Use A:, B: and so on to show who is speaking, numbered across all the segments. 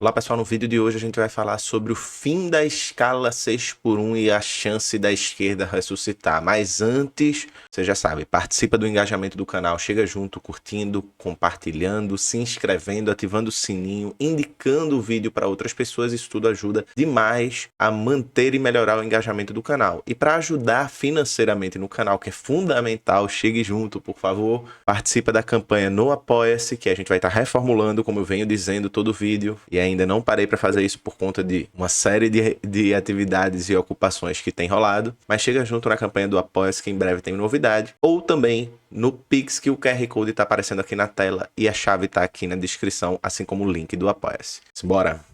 A: Olá pessoal, no vídeo de hoje a gente vai falar sobre o fim da escala 6x1 e a chance da esquerda ressuscitar. Mas antes, você já sabe, participa do engajamento do canal, chega junto, curtindo, compartilhando, se inscrevendo, ativando o sininho, indicando o vídeo para outras pessoas. Isso tudo ajuda demais a manter e melhorar o engajamento do canal. E para ajudar financeiramente no canal, que é fundamental, chegue junto, por favor. Participa da campanha no Apoia-se, que a gente vai estar reformulando, como eu venho dizendo todo vídeo, e ainda não parei para fazer isso por conta de uma série de atividades e ocupações que tem rolado, mas chega junto na campanha do Apoia-se, que em breve tem novidade, ou também no Pix, que o QR Code está aparecendo aqui na tela e a chave está aqui na descrição, assim como o link do Apoia-se. Bora!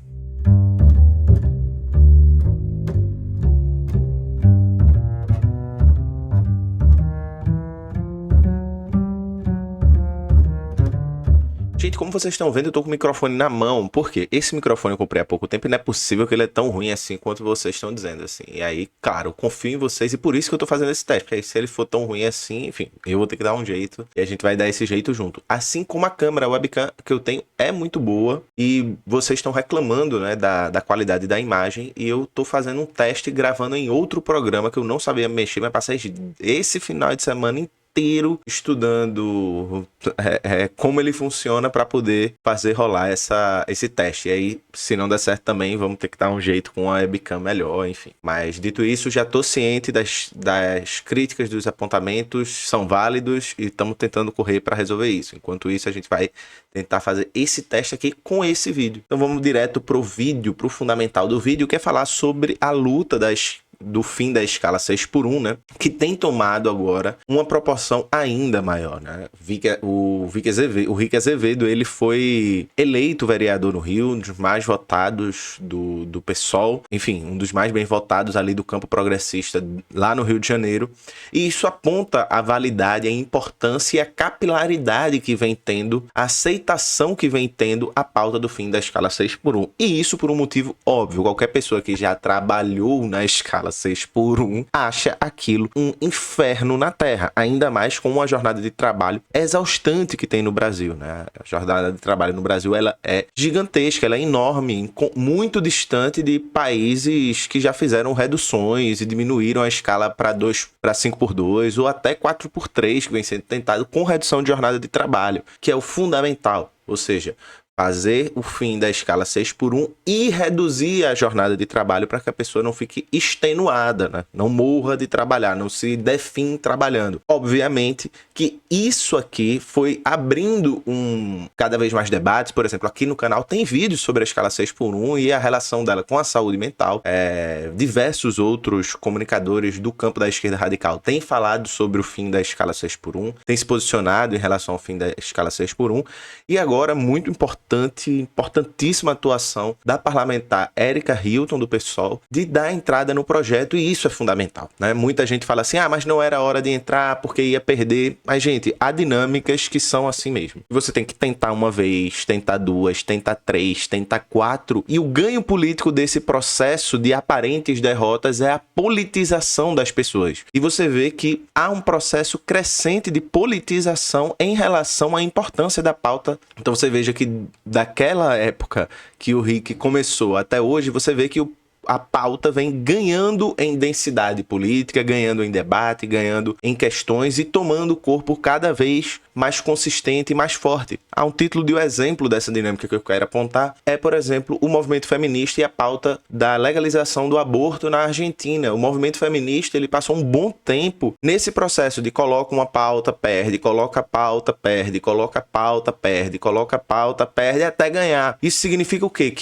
A: Gente, como vocês estão vendo, eu tô com o microfone na mão. Por quê? Esse microfone eu comprei há pouco tempo e não é possível que ele é tão ruim assim quanto vocês estão dizendo, assim. E aí, claro, eu confio em vocês e por isso que eu tô fazendo esse teste. Porque aí, se ele for tão ruim assim, enfim, eu vou ter que dar um jeito e a gente vai dar esse jeito junto. Assim como a câmera, a webcam que eu tenho é muito boa e vocês estão reclamando, né, da qualidade da imagem e eu tô fazendo um teste gravando em outro programa que eu não sabia mexer, mas passei esse final de semana inteiro estudando como ele funciona para poder fazer rolar esse teste. E aí, se não der certo também, vamos ter que dar um jeito com a webcam melhor, enfim. Mas, dito isso, já tô ciente das críticas, dos apontamentos, são válidos e estamos tentando correr para resolver isso. Enquanto isso, a gente vai tentar fazer esse teste aqui com esse vídeo. Então vamos direto pro vídeo, pro fundamental do vídeo, que é falar sobre a luta do fim da escala 6x1, né, que tem tomado agora uma proporção ainda maior, né? O Rick Azevedo, ele foi eleito vereador no Rio, um dos mais votados do PSOL, enfim, um dos mais bem votados ali do campo progressista lá no Rio de Janeiro, e isso aponta a validade, a importância e a capilaridade que vem tendo, a aceitação que vem tendo a pauta do fim da escala 6x1, e isso por um motivo óbvio. Qualquer pessoa que já trabalhou na escala 6x1 acha aquilo um inferno na Terra, ainda mais com uma jornada de trabalho exaustante que tem no Brasil, né? A jornada de trabalho no Brasil, ela é gigantesca, ela é enorme, muito distante de países que já fizeram reduções e diminuíram a escala para 5x2 ou até 4x3, que vem sendo tentado com redução de jornada de trabalho, que é o fundamental, ou seja, fazer o fim da escala 6x1 e reduzir a jornada de trabalho para que a pessoa não fique extenuada, né? Não morra de trabalhar, não se define trabalhando. Obviamente que isso aqui foi abrindo cada vez mais debates. Por exemplo, aqui no canal tem vídeos sobre a escala 6x1 e a relação dela com a saúde mental. Diversos outros comunicadores do campo da esquerda radical têm falado sobre o fim da escala 6x1, têm se posicionado em relação ao fim da escala 6x1 e agora, muito importantíssima atuação da parlamentar Érica Hilton, do PSOL, de dar entrada no projeto, e isso é fundamental, né? Muita gente fala assim, mas não era hora de entrar porque ia perder. Mas, gente, há dinâmicas que são assim mesmo. Você tem que tentar uma vez, tentar duas, tentar três, tentar quatro, e o ganho político desse processo de aparentes derrotas é a politização das pessoas. E você vê que há um processo crescente de politização em relação à importância da pauta. Então você veja que daquela época que o Rick começou até hoje, você vê que a pauta vem ganhando em densidade política, ganhando em debate, ganhando em questões e tomando corpo cada vez mais consistente e mais forte. Há um título de um exemplo dessa dinâmica que eu quero apontar, é, por exemplo, o movimento feminista e a pauta da legalização do aborto na Argentina. O movimento feminista, ele passou um bom tempo nesse processo de coloca uma pauta, perde, coloca a pauta, perde, coloca a pauta, perde, coloca a pauta, perde, até ganhar. Isso significa o quê?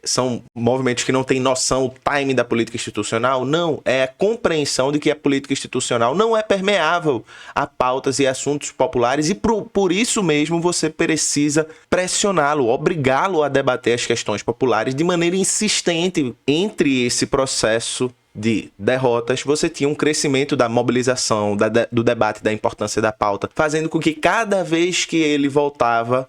A: São movimentos que não têm noção, o time da política institucional? Não, é a compreensão de que a política institucional não é permeável a pautas e assuntos populares, e por isso mesmo você precisa pressioná-lo, obrigá-lo a debater as questões populares de maneira insistente entre esse processo de derrotas, você tinha um crescimento da mobilização, do debate, da importância da pauta, fazendo com que cada vez que ele voltava,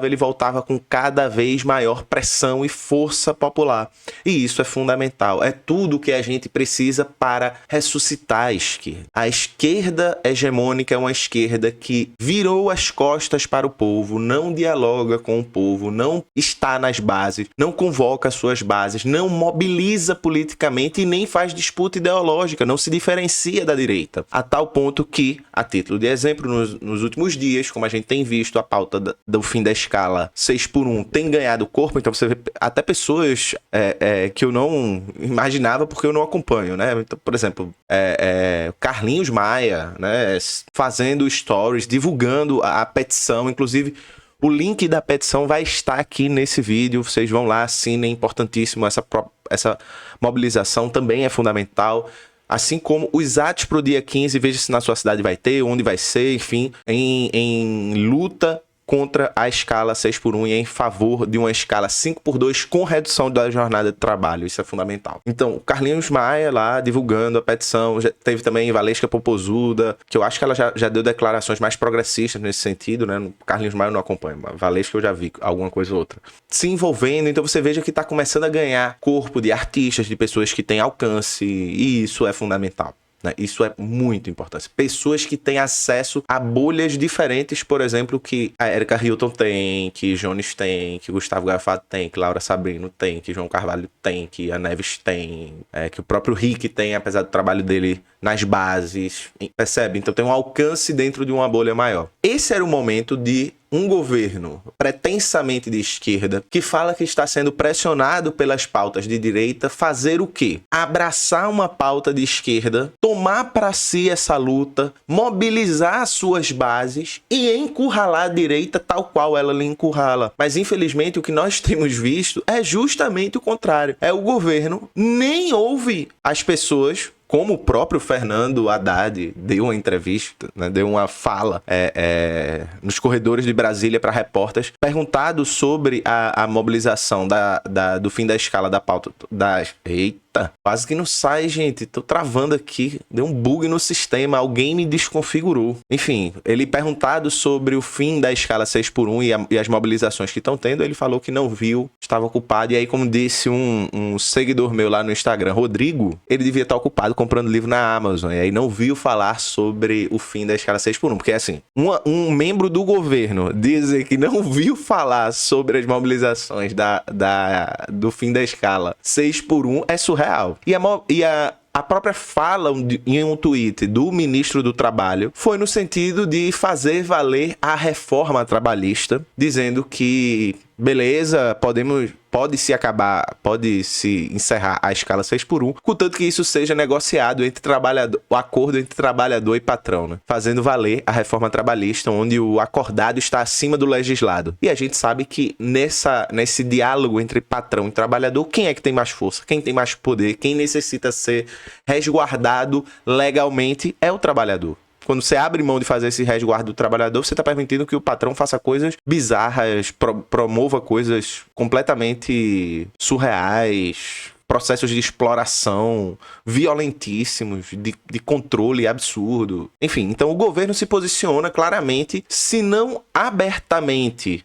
A: ele voltava com cada vez maior pressão e força popular. E isso é fundamental. É tudo que a gente precisa para ressuscitar a esquerda. A esquerda hegemônica é uma esquerda que virou as costas para o povo, não dialoga com o povo, não está nas bases, não convoca suas bases, não mobiliza politicamente e nem faz disputa ideológica, não se diferencia da direita. A tal ponto que, a título de exemplo, nos últimos dias, como a gente tem visto, a pauta do fim da escala 6x1 tem ganhado corpo, então você vê até pessoas que eu não imaginava porque eu não acompanho, né? Então, por exemplo, Carlinhos Maia, né? Fazendo stories, divulgando a petição, inclusive o link da petição vai estar aqui nesse vídeo, vocês vão lá, assinem, importantíssimo, essa mobilização também é fundamental. Assim como os atos para o dia 15, veja se na sua cidade vai ter, onde vai ser, enfim, em luta contra a escala 6x1 e em favor de uma escala 5x2 com redução da jornada de trabalho. Isso é fundamental. Então, o Carlinhos Maia lá divulgando a petição, já teve também Valesca Popozuda, que eu acho que ela já deu declarações mais progressistas nesse sentido, né? O Carlinhos Maia eu não acompanho, mas Valesca eu já vi alguma coisa ou outra. Se envolvendo, então você veja que está começando a ganhar corpo de artistas, de pessoas que têm alcance, e isso é fundamental. Isso é muito importante. Pessoas que têm acesso a bolhas diferentes, por exemplo, que a Erika Hilton tem, que Jones tem, que Gustavo Gafardo tem, que Laura Sabrino tem, que João Carvalho tem, que a Neves tem, que o próprio Rick tem, apesar do trabalho dele nas bases. Percebe? Então tem um alcance dentro de uma bolha maior. Esse era o momento de um governo pretensamente de esquerda, que fala que está sendo pressionado pelas pautas de direita, fazer o quê? Abraçar uma pauta de esquerda, tomar para si essa luta, mobilizar suas bases e encurralar a direita tal qual ela lhe encurrala. Mas infelizmente o que nós temos visto é justamente o contrário. É o governo nem ouve as pessoas, como o próprio Fernando Haddad deu uma entrevista, né, deu uma fala nos corredores de Brasília para repórteres, perguntado sobre a mobilização do fim da escala da pauta. Eita, quase que não sai, gente. Tô travando aqui. Deu um bug no sistema. Alguém me desconfigurou. Enfim, ele perguntado sobre o fim da escala 6x1 e as mobilizações que estão tendo, ele falou que não viu, estava ocupado. E aí, como disse um seguidor meu lá no Instagram, Rodrigo, ele devia estar ocupado comprando livro na Amazon. E aí não viu falar sobre o fim da escala 6x1. Porque assim, um membro do governo dizer que não viu falar sobre as mobilizações do fim da escala 6x1 é surreal. E a própria fala em um tweet do ministro do Trabalho foi no sentido de fazer valer a reforma trabalhista, dizendo que, beleza, pode-se encerrar a escala 6x1, contanto que isso seja negociado o acordo entre trabalhador e patrão, né? Fazendo valer a reforma trabalhista, onde o acordado está acima do legislado. E a gente sabe que nesse diálogo entre patrão e trabalhador, quem é que tem mais força, quem tem mais poder, quem necessita ser resguardado legalmente é o trabalhador. Quando você abre mão de fazer esse resguardo do trabalhador, você está permitindo que o patrão faça coisas bizarras, promova coisas completamente surreais, processos de exploração violentíssimos, de controle absurdo. Enfim, então o governo se posiciona claramente, se não abertamente,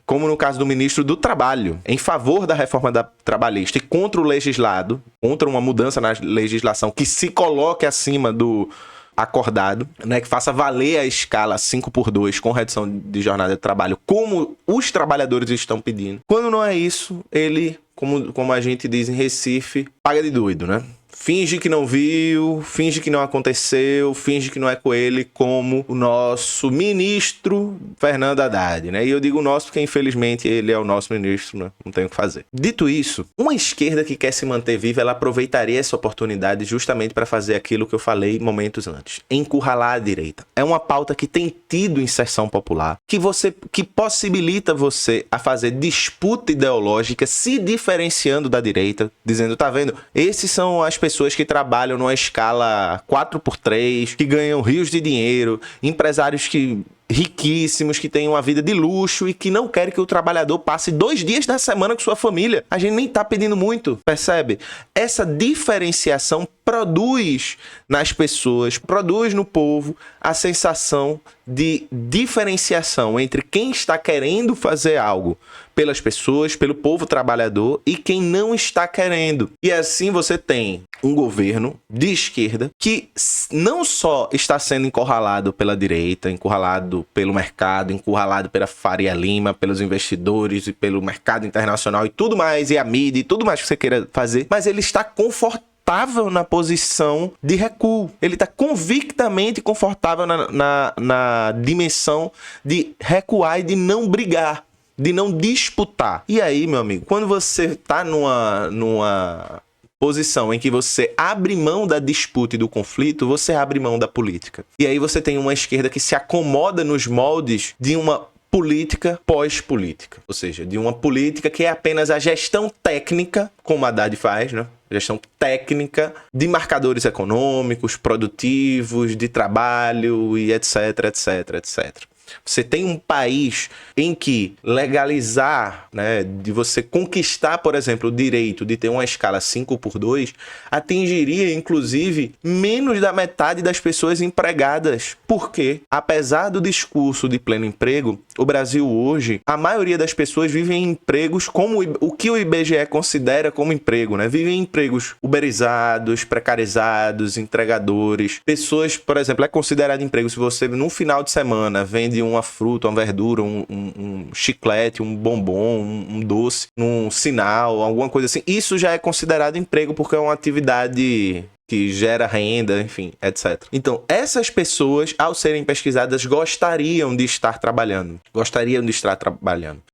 A: como no caso do ministro do Trabalho, em favor da reforma trabalhista e contra o legislado, contra uma mudança na legislação que se coloque acima do acordado, né, que faça valer a escala 5x2 com redução de jornada de trabalho, como os trabalhadores estão pedindo. Quando não é isso, ele, como a gente diz em Recife, paga de doido, né? Finge que não viu, finge que não aconteceu, finge que não é com ele, como o nosso ministro Fernando Haddad, né? E eu digo nosso porque, infelizmente, ele é o nosso ministro, né? Não tem o que fazer. Dito isso, uma esquerda que quer se manter viva, ela aproveitaria essa oportunidade justamente para fazer aquilo que eu falei momentos antes. Encurralar a direita. É uma pauta que tem tido inserção popular, que possibilita você a fazer disputa ideológica, se diferenciando da direita, dizendo, tá vendo? Esses são as pessoas que trabalham numa escala 4x3, que ganham rios de dinheiro, empresários que riquíssimos, que têm uma vida de luxo e que não querem que o trabalhador passe 2 dias da semana com sua família. A gente nem tá pedindo muito, percebe? Essa diferenciação produz nas pessoas, produz no povo a sensação de diferenciação entre quem está querendo fazer algo pelas pessoas, pelo povo trabalhador e quem não está querendo. E assim você tem um governo de esquerda que não só está sendo encurralado pela direita, encurralado pelo mercado, encurralado pela Faria Lima, pelos investidores e pelo mercado internacional e tudo mais, e a mídia e tudo mais que você queira fazer, mas ele está confortável na posição de recuo. Ele está convictamente confortável na dimensão de recuar e de não brigar, de não disputar. E aí, meu amigo, quando você está numa posição em que você abre mão da disputa e do conflito, você abre mão da política. E aí você tem uma esquerda que se acomoda nos moldes de uma política pós-política. Ou seja, de uma política que é apenas a gestão técnica, como a Haddad faz, né? Gestão técnica de marcadores econômicos, produtivos, de trabalho e etc, etc, etc. Você tem um país em que legalizar, né, de você conquistar, por exemplo, o direito de ter uma escala 5x2, atingiria, inclusive, menos da metade das pessoas empregadas. Porque, apesar do discurso de pleno emprego, o Brasil hoje, a maioria das pessoas vivem em empregos como o que o IBGE considera como emprego, né? Vivem em empregos uberizados, precarizados, entregadores. Pessoas, por exemplo, é considerado emprego se você, num final de semana, vende uma fruta, uma verdura, um chiclete, um bombom, um doce, num sinal, alguma coisa assim. Isso já é considerado emprego porque é uma atividade que gera renda, enfim, etc. Então, essas pessoas, ao serem pesquisadas, gostariam de estar trabalhando.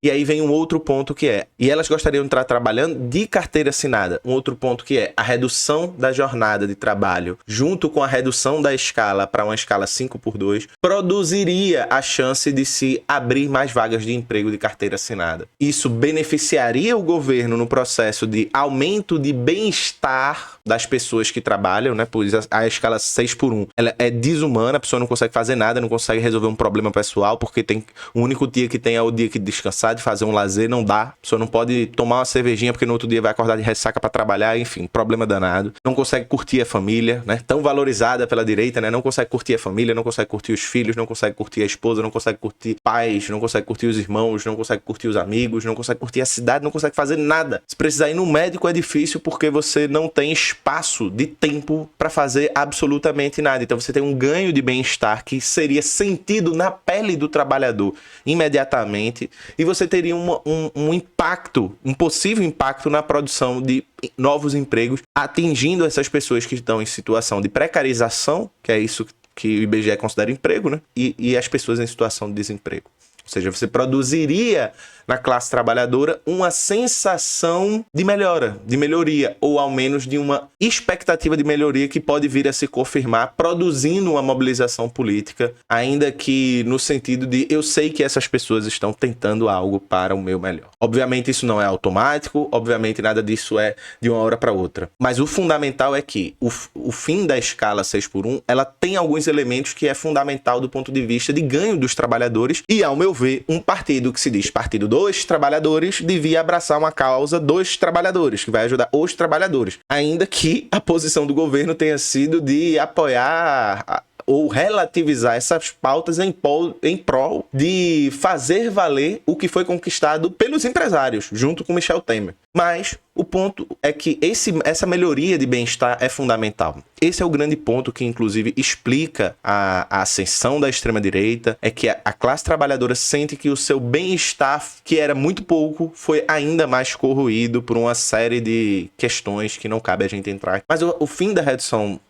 A: E aí vem um outro ponto que é, e elas gostariam de estar trabalhando de carteira assinada. Um outro ponto que é a redução da jornada de trabalho, junto com a redução da escala para uma escala 5x2, produziria a chance de se abrir mais vagas de emprego de carteira assinada. Isso beneficiaria o governo no processo de aumento de bem-estar das pessoas que trabalham, né? Pois a escala 6x1, ela é desumana, a pessoa não consegue fazer nada, não consegue resolver um problema pessoal, porque tem o único dia que tem é o dia que descansar, de fazer um lazer, não dá. A pessoa não pode tomar uma cervejinha, porque no outro dia vai acordar de ressaca para trabalhar, enfim, problema danado. Não consegue curtir a família, né? Tão valorizada pela direita, né? Não consegue curtir a família, não consegue curtir os filhos, não consegue curtir a esposa, não consegue curtir pais, não consegue curtir os irmãos, não consegue curtir os amigos, não consegue curtir a cidade, não consegue fazer nada. Se precisar ir no médico é difícil porque você não tem espaço de tempo para fazer absolutamente nada. Então você tem um ganho de bem-estar que seria sentido na pele do trabalhador imediatamente, e você teria um impacto, um possível impacto na produção de novos empregos, atingindo essas pessoas que estão em situação de precarização, que é isso que o IBGE considera emprego, né? E as pessoas em situação de desemprego. Ou seja, você produziria na classe trabalhadora uma sensação de melhoria, ou ao menos de uma expectativa de melhoria que pode vir a se confirmar, produzindo uma mobilização política, ainda que no sentido de eu sei que essas pessoas estão tentando algo para o meu melhor. Obviamente isso não é automático, obviamente nada disso é de uma hora para outra, mas o fundamental é que o fim da escala 6x1, ela tem alguns elementos que é fundamental do ponto de vista de ganho dos trabalhadores, e ao meu ver, um partido que se diz partido dos trabalhadores devia abraçar uma causa dos trabalhadores, que vai ajudar os trabalhadores, ainda que a posição do governo tenha sido de apoiar ou relativizar essas pautas em prol de fazer valer o que foi conquistado pelos empresários, junto com Michel Temer. Mas o ponto é que essa melhoria de bem-estar é fundamental. Esse é o grande ponto que, inclusive, explica a ascensão da extrema-direita, é que a classe trabalhadora sente que o seu bem-estar, que era muito pouco, foi ainda mais corroído por uma série de questões que não cabe a gente entrar. Mas o fim da redução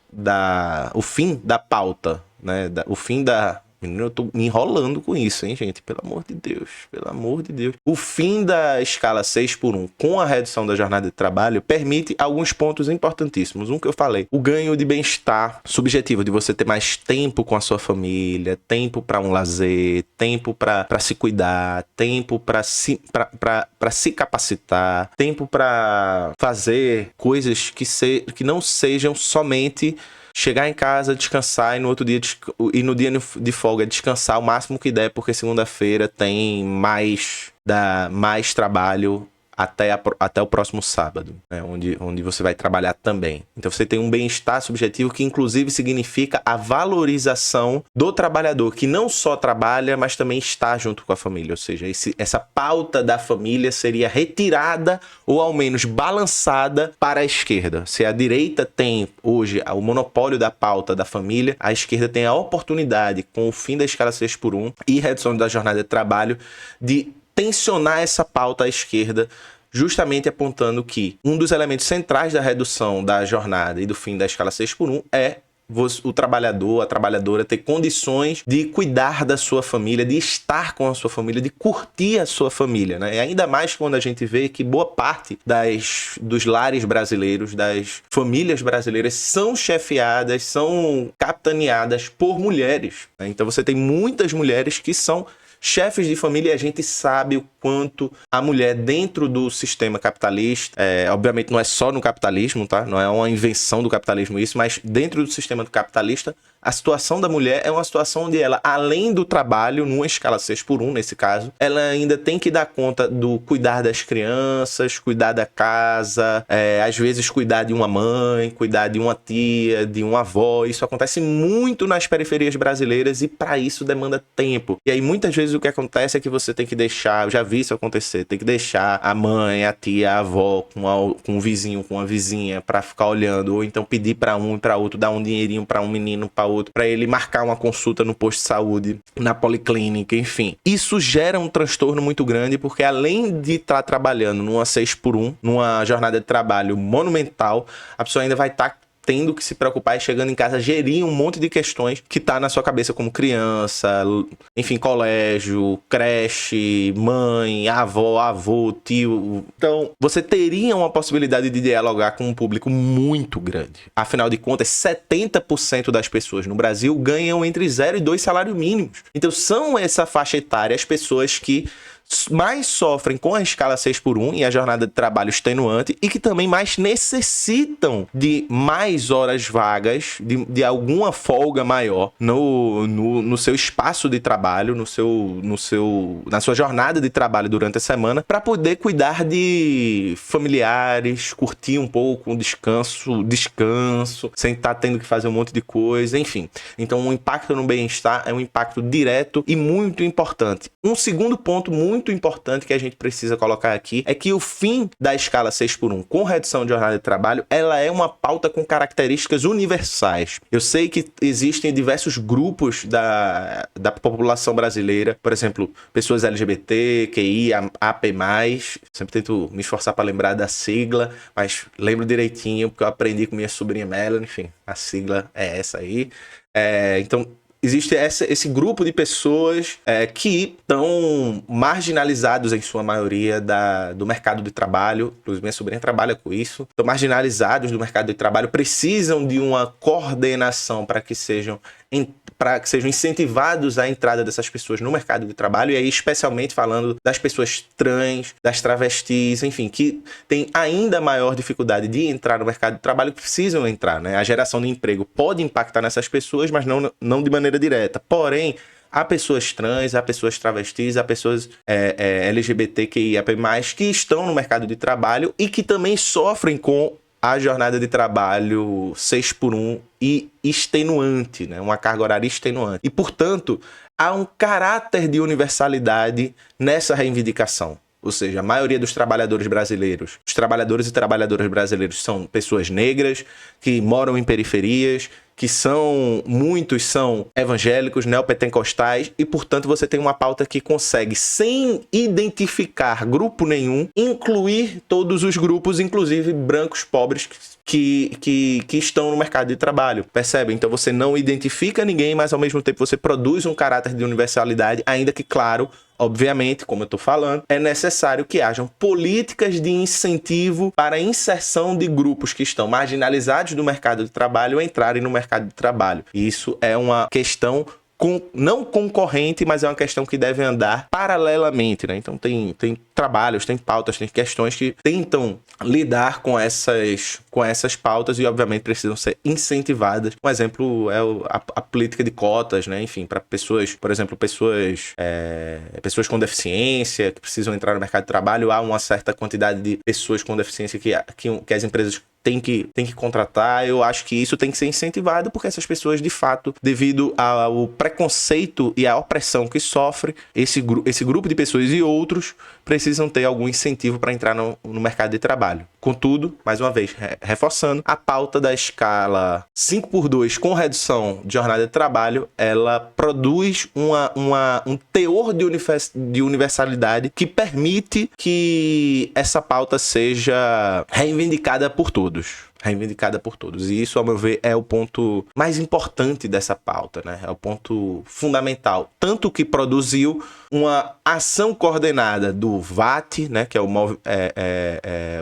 A: o fim da pauta, né? O fim da... Menino, eu tô me enrolando com isso, hein, gente? Pelo amor de Deus, pelo amor de Deus. O fim da escala 6x1 com a redução da jornada de trabalho permite alguns pontos importantíssimos. Um que eu falei, o ganho de bem-estar subjetivo, de você ter mais tempo com a sua família, tempo para um lazer, tempo para se cuidar, tempo para se capacitar, tempo para fazer coisas que não sejam somente chegar em casa, descansar e no outro dia e no dia de folga descansar o máximo que der, porque segunda-feira tem mais trabalho até o próximo sábado, né, onde você vai trabalhar também. Então você tem um bem-estar subjetivo que inclusive significa a valorização do trabalhador, que não só trabalha, mas também está junto com a família. Ou seja, essa pauta da família seria retirada ou ao menos balançada para a esquerda. Se a direita tem hoje o monopólio da pauta da família, a esquerda tem a oportunidade, com o fim da escala 6x1 e redução da jornada de trabalho, de tensionar essa pauta à esquerda, justamente apontando que um dos elementos centrais da redução da jornada e do fim da escala 6x1 é o trabalhador, a trabalhadora ter condições de cuidar da sua família, de estar com a sua família, de curtir a sua família, né? E ainda mais quando a gente vê que boa parte dos lares brasileiros, das famílias brasileiras são chefiadas, são capitaneadas por mulheres, né? Então você tem muitas mulheres que são chefes de família, e a gente sabe o quanto a mulher dentro do sistema capitalista, obviamente não é só no capitalismo, tá? Não é uma invenção do capitalismo isso, mas dentro do sistema capitalista, a situação da mulher é uma situação onde ela, além do trabalho, numa escala 6x1 nesse caso, ela ainda tem que dar conta do cuidar das crianças, cuidar da casa, às vezes cuidar de uma mãe, cuidar de uma tia, de uma avó. Isso acontece muito nas periferias brasileiras e para isso demanda tempo. E aí muitas vezes o que acontece é que você tem que deixar, eu já vi isso acontecer, tem que deixar a mãe, a tia, a avó com um vizinho, com uma vizinha para ficar olhando, ou então pedir para um e para outro, dar um dinheirinho para um menino, para outro, para ele marcar uma consulta no posto de saúde, na policlínica, enfim. Isso gera um transtorno muito grande, porque além de estar trabalhando numa 6x1, numa jornada de trabalho monumental, a pessoa ainda vai estar tendo que se preocupar e chegando em casa gerir um monte de questões que tá na sua cabeça, como criança, enfim, colégio, creche, mãe, avó, avô, tio. Então, você teria uma possibilidade de dialogar com um público muito grande. Afinal de contas, 70% das pessoas no Brasil ganham entre 0 e 2 salários mínimos. Então, são essa faixa etária as pessoas que mais sofrem com a escala 6x1 e a jornada de trabalho extenuante e que também mais necessitam de mais horas vagas, de alguma folga maior no seu espaço de trabalho, na sua jornada de trabalho durante a semana, para poder cuidar de familiares, curtir um pouco um descanso, sem estar tendo que fazer um monte de coisa, enfim. Então o impacto no bem-estar é um impacto direto e muito importante. Um segundo ponto muito importante que a gente precisa colocar aqui é que o fim da escala 6x1 com redução de jornada de trabalho, ela é uma pauta com características universais. Eu sei que existem diversos grupos da população brasileira, por exemplo, pessoas LGBT, QI, AP+, sempre tento me esforçar para lembrar da sigla, mas lembro direitinho porque eu aprendi com minha sobrinha Melanie, enfim, a sigla é essa aí. Então, existe esse grupo de pessoas que estão marginalizados, em sua maioria, do mercado de trabalho. Inclusive, minha sobrinha trabalha com isso. Estão marginalizados do mercado de trabalho, precisam de uma coordenação para que sejam incentivados a entrada dessas pessoas no mercado de trabalho, e aí especialmente falando das pessoas trans, das travestis, enfim, que tem ainda maior dificuldade de entrar no mercado de trabalho, que precisam entrar, né? A geração de emprego pode impactar nessas pessoas, mas não de maneira direta. Porém, há pessoas trans, há pessoas travestis, há pessoas LGBTQIAP+, que estão no mercado de trabalho e que também sofrem com a jornada de trabalho 6x1 e extenuante, né? Uma carga horária extenuante. E, portanto, há um caráter de universalidade nessa reivindicação. Ou seja, a maioria dos trabalhadores brasileiros, os trabalhadores e trabalhadoras brasileiros são pessoas negras, que moram em periferias, que muitos são evangélicos, neopentecostais, e, portanto, você tem uma pauta que consegue, sem identificar grupo nenhum, incluir todos os grupos, inclusive brancos, pobres, que estão no mercado de trabalho. Percebe? Então você não identifica ninguém, mas ao mesmo tempo você produz um caráter de universalidade, ainda que, claro, obviamente, como eu estou falando, é necessário que hajam políticas de incentivo para a inserção de grupos que estão marginalizados do mercado de trabalho a entrarem no mercado de trabalho. E isso é uma questão não concorrente, mas é uma questão que deve andar paralelamente, né? Então tem trabalhos, tem pautas, tem questões que tentam lidar com essas pautas e obviamente precisam ser incentivadas. Um exemplo é a política de cotas, né? Enfim, para pessoas, por exemplo, pessoas com deficiência que precisam entrar no mercado de trabalho, há uma certa quantidade de pessoas com deficiência que as empresas tem que contratar. Eu acho que isso tem que ser incentivado, porque essas pessoas, de fato, devido ao preconceito e à opressão que sofre, esse grupo de pessoas e outros precisam ter algum incentivo para entrar no mercado de trabalho. Contudo, mais uma vez, reforçando, a pauta da escala 5x2 com redução de jornada de trabalho, ela produz um teor de universalidade que permite que essa pauta seja reivindicada por todos. E isso, ao meu ver, é o ponto mais importante dessa pauta, né? É o ponto fundamental. Tanto que produziu uma ação coordenada do VAT, né? Que é o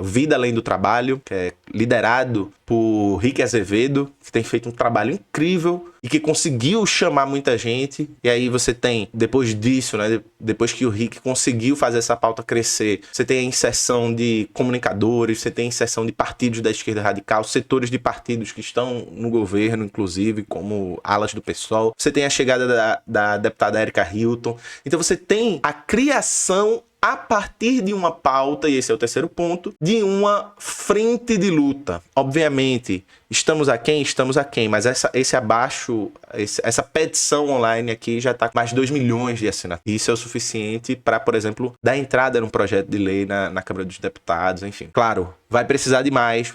A: Vida Além do Trabalho, que é liderado por Rick Azevedo, que tem feito um trabalho incrível e que conseguiu chamar muita gente. E aí você tem, depois disso, né? Depois que o Rick conseguiu fazer essa pauta crescer, você tem a inserção de comunicadores, você tem a inserção de partidos da esquerda radical, setores de partidos que estão no governo, inclusive, como alas do PSOL. Você tem a chegada da deputada Erika Hilton. Então você tem a criação, a partir de uma pauta, e esse é o terceiro ponto, de uma frente de luta. Obviamente, estamos aquém, mas essa petição online aqui já está com mais de 2 milhões de assinaturas. Isso é o suficiente para, por exemplo, dar entrada num projeto de lei na Câmara dos Deputados, enfim. Claro, vai precisar de mais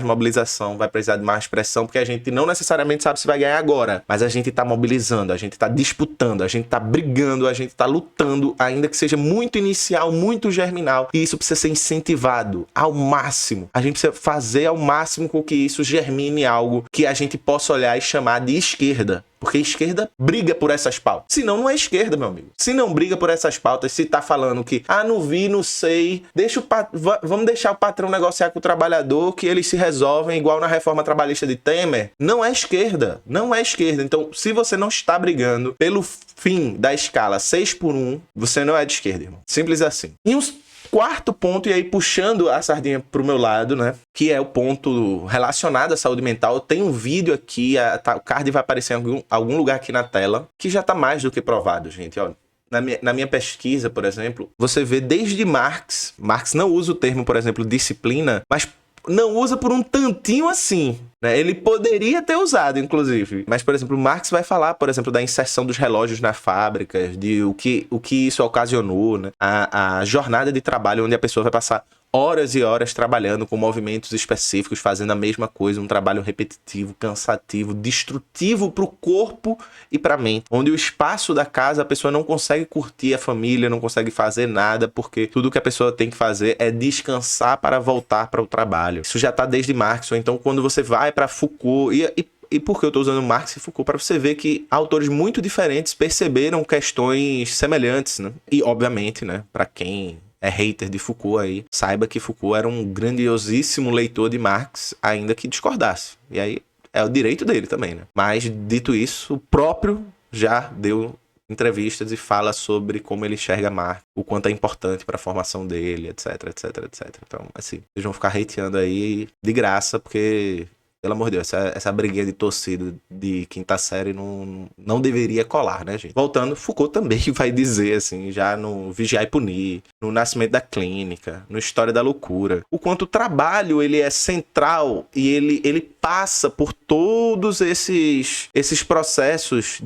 A: mobilização, vai precisar de mais pressão, porque a gente não necessariamente sabe se vai ganhar agora, mas a gente está mobilizando, a gente está disputando, a gente está brigando, a gente está lutando, ainda que seja muito inicial, muito germinal, e isso precisa ser incentivado ao máximo. A gente precisa fazer ao máximo com que isso germine algo que a gente possa olhar e chamar de esquerda. Porque a esquerda briga por essas pautas. Senão não é esquerda, meu amigo. Se não briga por essas pautas, se tá falando que, não vi, não sei, vamos deixar o patrão negociar com o trabalhador, que eles se resolvem igual na reforma trabalhista de Temer, não é esquerda. Não é esquerda. Então, se você não está brigando pelo fim da escala 6x1, você não é de esquerda, irmão. Simples assim. E quarto ponto, e aí puxando a sardinha pro meu lado, né? Que é o ponto relacionado à saúde mental. Eu tenho um vídeo aqui, o card vai aparecer em algum lugar aqui na tela, que já tá mais do que provado, gente. Olha, na minha pesquisa, por exemplo, você vê desde Marx não usa o termo, por exemplo, disciplina, mas não usa por um tantinho assim, né? Ele poderia ter usado, inclusive. Mas, por exemplo, Marx vai falar, por exemplo, da inserção dos relógios nas fábricas, de o que isso ocasionou, né? A jornada de trabalho onde a pessoa vai passar horas e horas trabalhando com movimentos específicos, fazendo a mesma coisa, um trabalho repetitivo, cansativo, destrutivo para o corpo e para a mente. Onde o espaço da casa, a pessoa não consegue curtir a família, não consegue fazer nada, porque tudo que a pessoa tem que fazer é descansar para voltar para o trabalho. Isso já está desde Marx, ou então quando você vai para Foucault, e por que eu estou usando Marx e Foucault? Para você ver que autores muito diferentes perceberam questões semelhantes, né? E, obviamente, né, para quem é hater de Foucault aí, saiba que Foucault era um grandiosíssimo leitor de Marx, ainda que discordasse. E aí é o direito dele também, né? Mas, dito isso, o próprio já deu entrevistas e fala sobre como ele enxerga Marx, o quanto é importante para a formação dele, etc, etc, etc. Então, assim, vocês vão ficar hateando aí de graça, porque, pelo amor de Deus, essa briguinha de torcida de quinta série não deveria colar, né, gente? Voltando, Foucault também vai dizer, assim, já no Vigiar e Punir, no Nascimento da Clínica, no História da Loucura, o quanto o trabalho, ele é central e ele passa por todos esses processos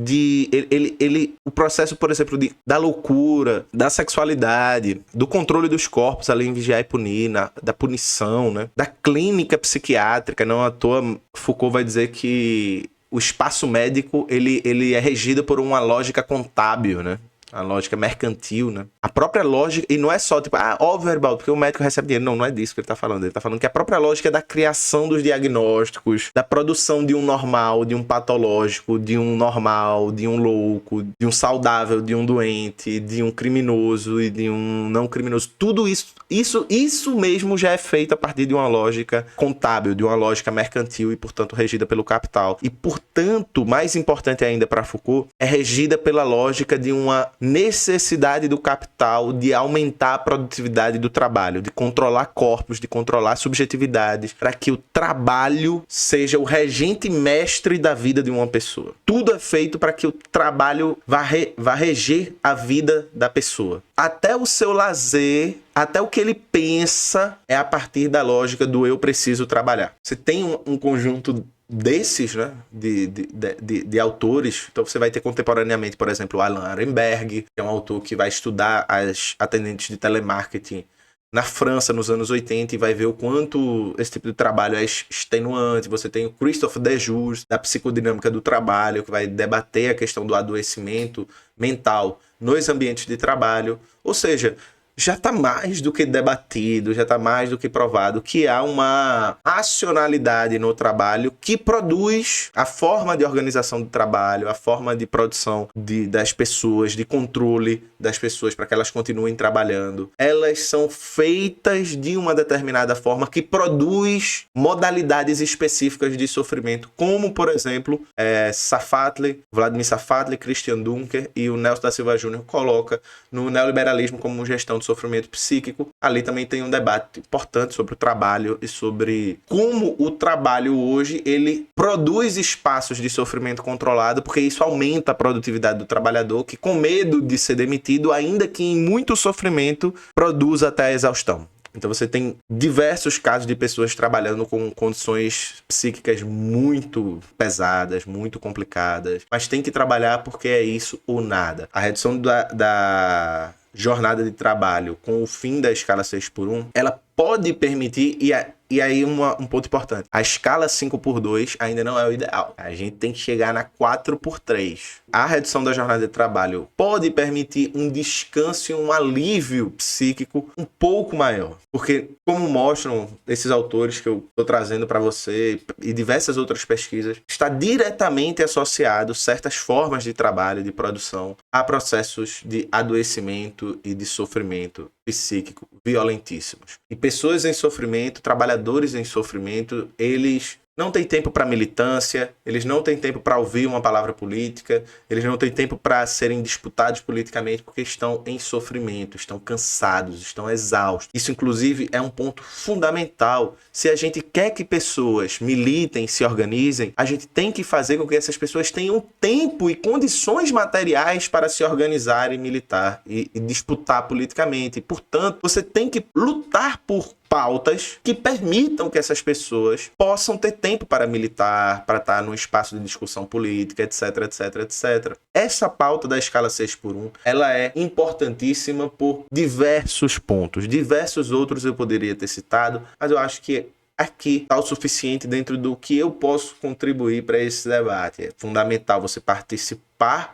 A: o processo, por exemplo, da loucura, da sexualidade, do controle dos corpos ali em Vigiar e Punir, da punição, né? Da clínica psiquiátrica. Não à toa, Foucault vai dizer que o espaço médico ele é regido por uma lógica contábil, né? a lógica mercantil, né? A própria lógica, e não é só tipo, óbvio, Heribaldo, porque o médico recebe dinheiro. Não, não é disso que ele tá falando. Ele tá falando que a própria lógica da criação dos diagnósticos, da produção de um normal, de um patológico, de um normal, de um louco, de um saudável, de um doente, de um criminoso e de um não criminoso, tudo isso mesmo já é feito a partir de uma lógica contábil, de uma lógica mercantil e, portanto, regida pelo capital. E, portanto, mais importante ainda para Foucault, é regida pela lógica de uma necessidade do capital de aumentar a produtividade do trabalho, de controlar corpos, de controlar subjetividades, para que o trabalho seja o regente mestre da vida de uma pessoa. Tudo é feito para que o trabalho vá reger a vida da pessoa. Até o seu lazer, até o que ele pensa é a partir da lógica do eu preciso trabalhar. Você tem um conjunto desses, né, de autores. Então você vai ter contemporaneamente, por exemplo, Alan Arenberg, que é um autor que vai estudar as atendentes de telemarketing na França nos anos 80 e vai ver o quanto esse tipo de trabalho é extenuante. Você tem o Christophe Dejoux, da psicodinâmica do trabalho, que vai debater a questão do adoecimento mental nos ambientes de trabalho. Ou seja, já está mais do que debatido, já está mais do que provado que há uma racionalidade no trabalho que produz a forma de organização do trabalho, a forma de produção das pessoas, de controle das pessoas para que elas continuem trabalhando. Elas são feitas de uma determinada forma que produz modalidades específicas de sofrimento, como, por exemplo, Vladimir Safatli, Christian Dunker e o Nelson da Silva Júnior coloca no neoliberalismo como gestão de sofrimento psíquico. Ali também tem um debate importante sobre o trabalho e sobre como o trabalho hoje ele produz espaços de sofrimento controlado, porque isso aumenta a produtividade do trabalhador, que com medo de ser demitido, ainda que em muito sofrimento, produz até a exaustão. Então você tem diversos casos de pessoas trabalhando com condições psíquicas muito pesadas, muito complicadas, mas tem que trabalhar porque é isso ou nada. A redução da jornada de trabalho com o fim da escala 6x1, ela pode permitir, e aí um ponto importante, a escala 5x2 ainda não é o ideal. A gente tem que chegar na 4x3. A redução da jornada de trabalho pode permitir um descanso e um alívio psíquico um pouco maior. Porque, como mostram esses autores que eu estou trazendo para você e diversas outras pesquisas, está diretamente associado certas formas de trabalho, de produção, a processos de adoecimento e de sofrimento psíquico violentíssimos. E pessoas em sofrimento, trabalhadores em sofrimento, eles não têm tempo para militância, eles não têm tempo para ouvir uma palavra política, eles não têm tempo para serem disputados politicamente porque estão em sofrimento, estão cansados, estão exaustos. Isso, inclusive, é um ponto fundamental. Se a gente quer que pessoas militem, se organizem, a gente tem que fazer com que essas pessoas tenham tempo e condições materiais para se organizar e militar e disputar politicamente. Portanto, você tem que lutar por pautas que permitam que essas pessoas possam ter tempo para militar, para estar num espaço de discussão política, etc, etc, etc. Essa pauta da escala 6x1, ela é importantíssima por diversos pontos. Diversos outros eu poderia ter citado, mas eu acho que aqui está o suficiente dentro do que eu posso contribuir para esse debate. É fundamental você participar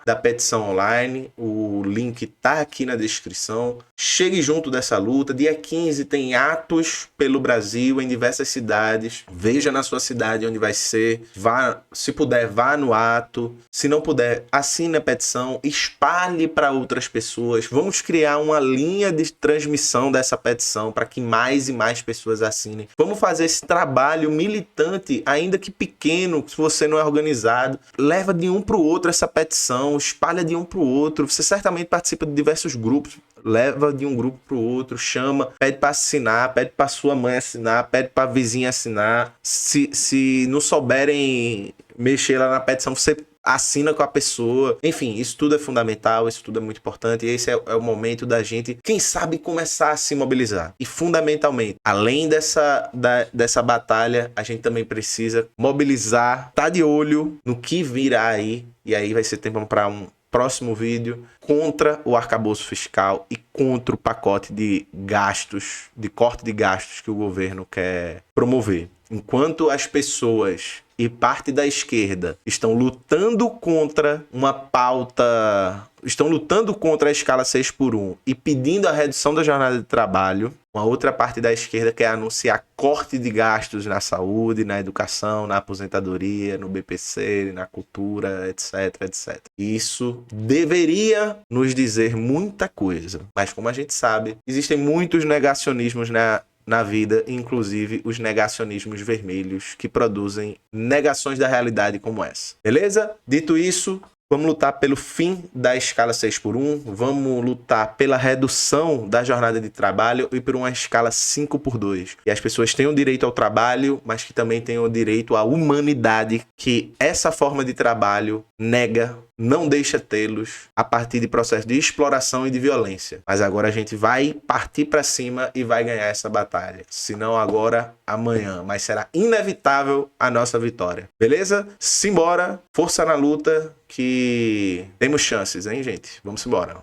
A: da petição online, o link está aqui na descrição. Chegue junto dessa luta. Dia 15 tem atos pelo Brasil, em diversas cidades. Veja na sua cidade onde vai ser. Vá, se puder, vá no ato. Se não puder, assine a petição, espalhe para outras pessoas. Vamos criar uma linha de transmissão dessa petição para que mais e mais pessoas assinem. Vamos fazer esse trabalho militante, ainda que pequeno, se você não é organizado. Leva de um para o outro essa petição, espalha de um para o outro. Você certamente participa de diversos grupos, leva de um grupo para o outro, chama, pede para assinar, pede para sua mãe assinar, pede para a vizinha assinar. Se não souberem mexer lá na petição, você assina com a pessoa. Enfim, isso tudo é fundamental, isso tudo é muito importante, e esse é o momento da gente, quem sabe, começar a se mobilizar. E fundamentalmente, além dessa batalha, a gente também precisa mobilizar, tá de olho no que virá aí, e aí vai ser tempo para um próximo vídeo, contra o arcabouço fiscal e contra o pacote de gastos, de corte de gastos que o governo quer promover. Enquanto as pessoas e parte da esquerda estão lutando contra uma pauta, estão lutando contra a escala 6x1 e pedindo a redução da jornada de trabalho, uma outra parte da esquerda quer anunciar corte de gastos na saúde, na educação, na aposentadoria, no BPC, na cultura, etc, etc. Isso deveria nos dizer muita coisa, mas como a gente sabe, existem muitos negacionismos na vida, inclusive os negacionismos vermelhos que produzem negações da realidade como essa. Beleza? Dito isso, vamos lutar pelo fim da escala 6x1, vamos lutar pela redução da jornada de trabalho e por uma escala 5x2. E as pessoas tenham direito ao trabalho, mas que também tenham direito à humanidade que essa forma de trabalho nega, não deixa tê-los a partir de processos de exploração e de violência. Mas agora a gente vai partir para cima e vai ganhar essa batalha. Se não agora, amanhã. Mas será inevitável a nossa vitória. Beleza? Simbora, força na luta, que temos chances, hein, gente? Vamos embora.